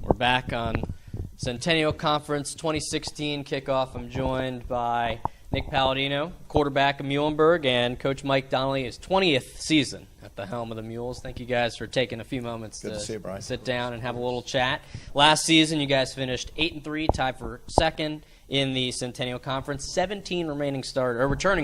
We're back on Centennial Conference 2016 kickoff. I'm joined by Nick Palladino, quarterback of Muhlenberg, and Coach Mike Donnelly, his 20th season at the helm of the Mules. Thank you guys for taking a few moments to see you, Bryan. Sit down and have a little chat. Last season, you guys finished 8-3, tied for second in the Centennial Conference. 17 returning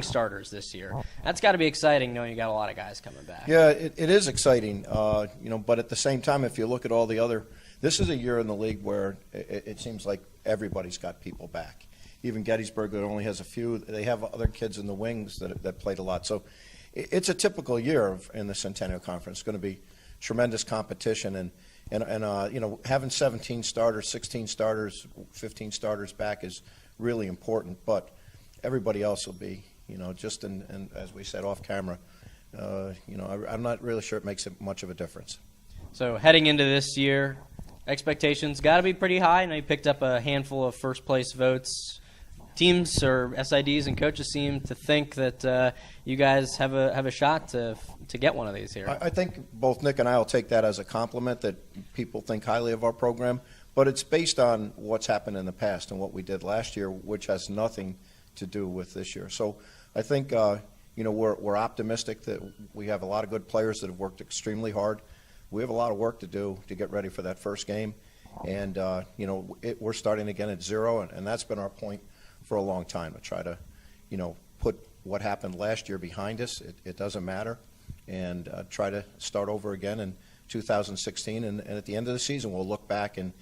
starters this year. That's got to be exciting, knowing you got a lot of guys coming back. Yeah, it is exciting. But at the same time, if you look at all the other, this is a year in the league where it seems like everybody's got people back. Even Gettysburg, that only has a few, they have other kids in the wings that played a lot. So it's a typical year in the Centennial Conference. It's going to be tremendous competition, and having 17 starters, 16 starters, 15 starters back is really important. But everybody else will be, just in as we said off camera, I'm not really sure it makes much of a difference. So heading into this year, expectations got to be pretty high. I know you picked up a handful of first-place votes. Teams or SIDs and coaches seem to think that you guys have a shot to get one of these here. I think both Nick and I will take that as a compliment that people think highly of our program, but it's based on what's happened in the past and what we did last year, which has nothing to do with this year. So I think we're optimistic that we have a lot of good players that have worked extremely hard. We have a lot of work to do to get ready for that first game, and we're starting again at zero, and that's been our point for a long time, to try to, put what happened last year behind us. It doesn't matter, and try to start over again in 2016. And at the end of the season, we'll look back and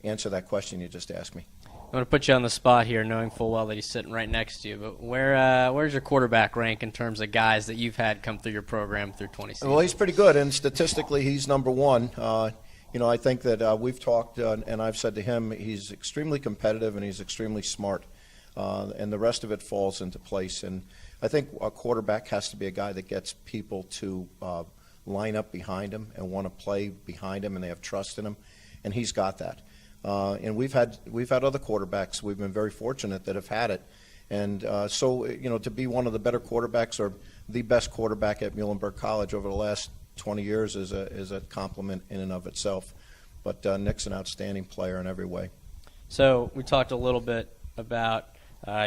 answer that question you just asked me. I'm going to put you on the spot here, knowing full well that he's sitting right next to you. But where's your quarterback rank in terms of guys that you've had come through your program through 20 seasons? Well, he's pretty good, and statistically, he's number one. I think that we've talked, and I've said to him, he's extremely competitive and he's extremely smart. And the rest of it falls into place. And I think a quarterback has to be a guy that gets people to line up behind him and want to play behind him, and they have trust in him, and he's got that. And we've had other quarterbacks. We've been very fortunate that have had it. And to be one of the better quarterbacks or the best quarterback at Muhlenberg College over the last 20 years is a compliment in and of itself. But Nick's an outstanding player in every way. So we talked a little bit about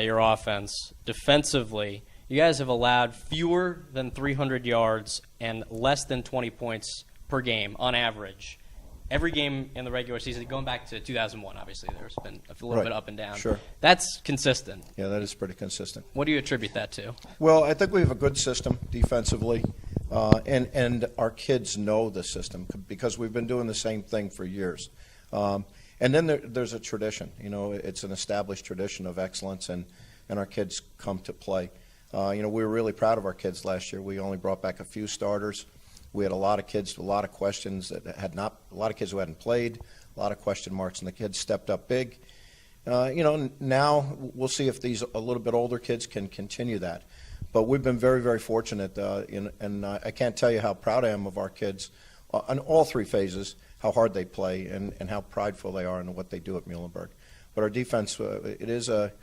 your offense. Defensively, you guys have allowed fewer than 300 yards and less than 20 points per game on average. Every game in the regular season, going back to 2001, obviously, there's been a little bit up and down. Sure. That's consistent. Yeah, that is pretty consistent. What do you attribute that to? Well, I think we have a good system defensively, and our kids know the system because we've been doing the same thing for years. And then there's a tradition. It's an established tradition of excellence, and our kids come to play. We were really proud of our kids last year. We only brought back a few starters. We had a lot of kids, a lot of questions a lot of kids who hadn't played, a lot of question marks, and the kids stepped up big. Now we'll see if these a little bit older kids can continue that. But we've been very, very fortunate, and I can't tell you how proud I am of our kids on all three phases, how hard they play and how prideful they are in what they do at Muhlenberg. But our defense, it is a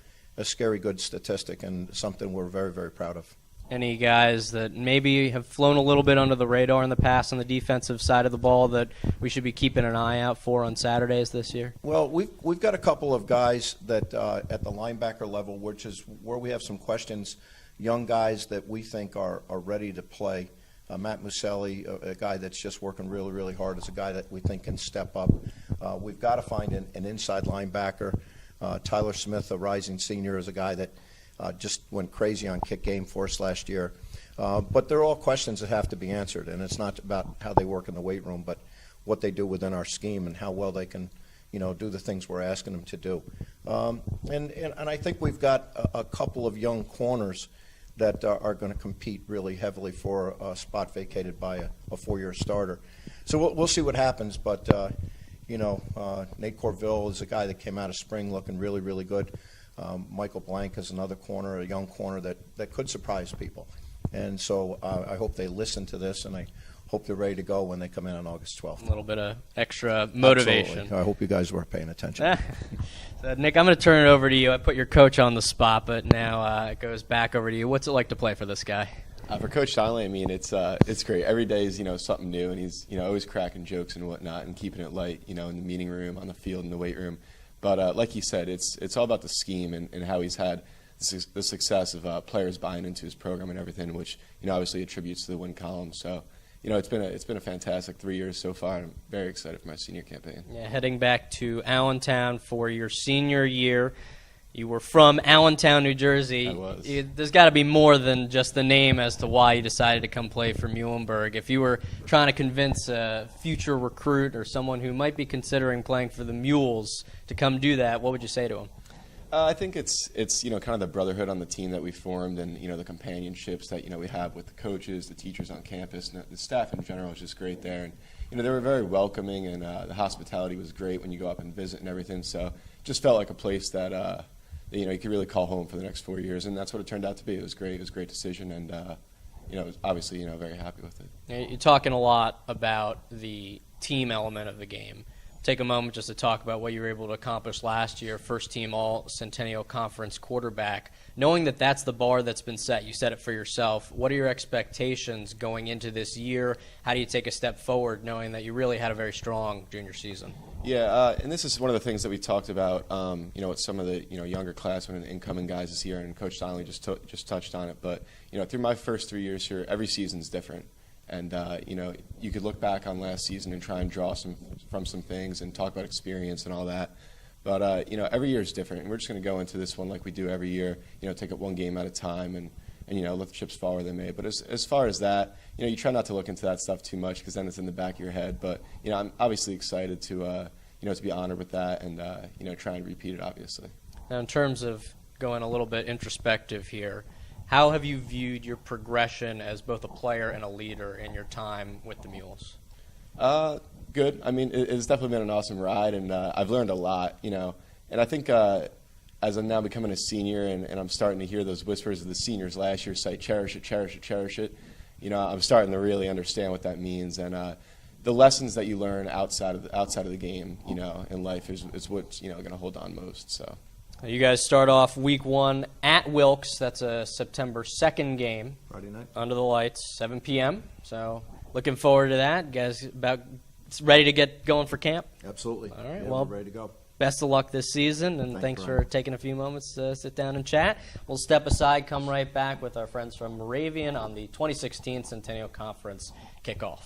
scary good statistic and something we're very, very proud of. Any guys that maybe have flown a little bit under the radar in the past on the defensive side of the ball that we should be keeping an eye out for on Saturdays this year? Well, we've got a couple of guys that at the linebacker level, which is where we have some questions, young guys that we think are ready to play. Matt Muselli, a guy that's just working really, really hard, is a guy that we think can step up. We've got to find an inside linebacker. Tyler Smith, a rising senior, is a guy that just went crazy on kick game for us last year. But they're all questions that have to be answered, and it's not about how they work in the weight room, but what they do within our scheme and how well they can, do the things we're asking them to do. And I think we've got a couple of young corners that are going to compete really heavily for a spot vacated by a four-year starter. So we'll see what happens, but, Nate Corville is a guy that came out of spring looking really, really good. Michael Blank is another corner, a young corner that could surprise people. And so I hope they listen to this, and I hope they're ready to go when they come in on August 12th. A little bit of extra motivation. Absolutely. I hope you guys were paying attention. So, Nick, I'm going to turn it over to you. I put your coach on the spot, but now it goes back over to you. What's it like to play for this guy? For Coach Donnelly, I mean, it's great. Every day is, something new, and he's, always cracking jokes and whatnot and keeping it light, in the meeting room, on the field, in the weight room. But like he said, it's all about the scheme and how he's had the success of players buying into his program and everything, which, obviously attributes to the win column. So, it's been a fantastic 3 years so far, and I'm very excited for my senior campaign. Yeah, heading back to Allentown for your senior year. You were from Allentown, New Jersey. I was. There's got to be more than just the name as to why you decided to come play for Muhlenberg. If you were trying to convince a future recruit or someone who might be considering playing for the Mules to come do that, what would you say to them? I think it's kind of the brotherhood on the team that we formed, and the companionships that we have with the coaches, the teachers on campus, and the staff in general is just great there. And they were very welcoming, and the hospitality was great when you go up and visit and everything. So it just felt like a place that you could really call home for the next 4 years, and that's what it turned out to be. It was great. It was a great decision, and obviously very happy with it. You're talking a lot about the team element of the game. Take a moment just to talk about what you were able to accomplish last year, first team all Centennial Conference quarterback. Knowing that that's the bar that's been set, you set it for yourself. What are your expectations going into this year? How do you take a step forward knowing that you really had a very strong junior season? Yeah, and this is one of the things that we talked about, with some of the younger classmen and incoming guys this year, and Coach Donnelly just touched on it. But through my first 3 years here, every season's different. And, you could look back on last season and try and draw from some things and talk about experience and all that. But, every year is different. And we're just going to go into this one like we do every year, take it one game at a time and let the chips fall where they may. But as far as that, you try not to look into that stuff too much because then it's in the back of your head. But, I'm obviously excited to be honored with that and, try and repeat it, obviously. Now, in terms of going a little bit introspective here, how have you viewed your progression as both a player and a leader in your time with the Mules? Good. I mean, it's definitely been an awesome ride, and I've learned a lot, And I think as I'm now becoming a senior and I'm starting to hear those whispers of the seniors last year say, cherish it, cherish it, cherish it, I'm starting to really understand what that means. And the lessons that you learn outside of the game, in life is what's, going to hold on most, so. You guys start off week 1 at Wilkes. That's a September 2nd game. Friday night. Under the lights, 7 p.m. So looking forward to that. You guys about ready to get going for camp? Absolutely. All right. Yeah, well, we're ready to go. Best of luck this season, and thanks for taking a few moments to sit down and chat. We'll step aside, come right back with our friends from Moravian on the 2016 Centennial Conference Kickoff.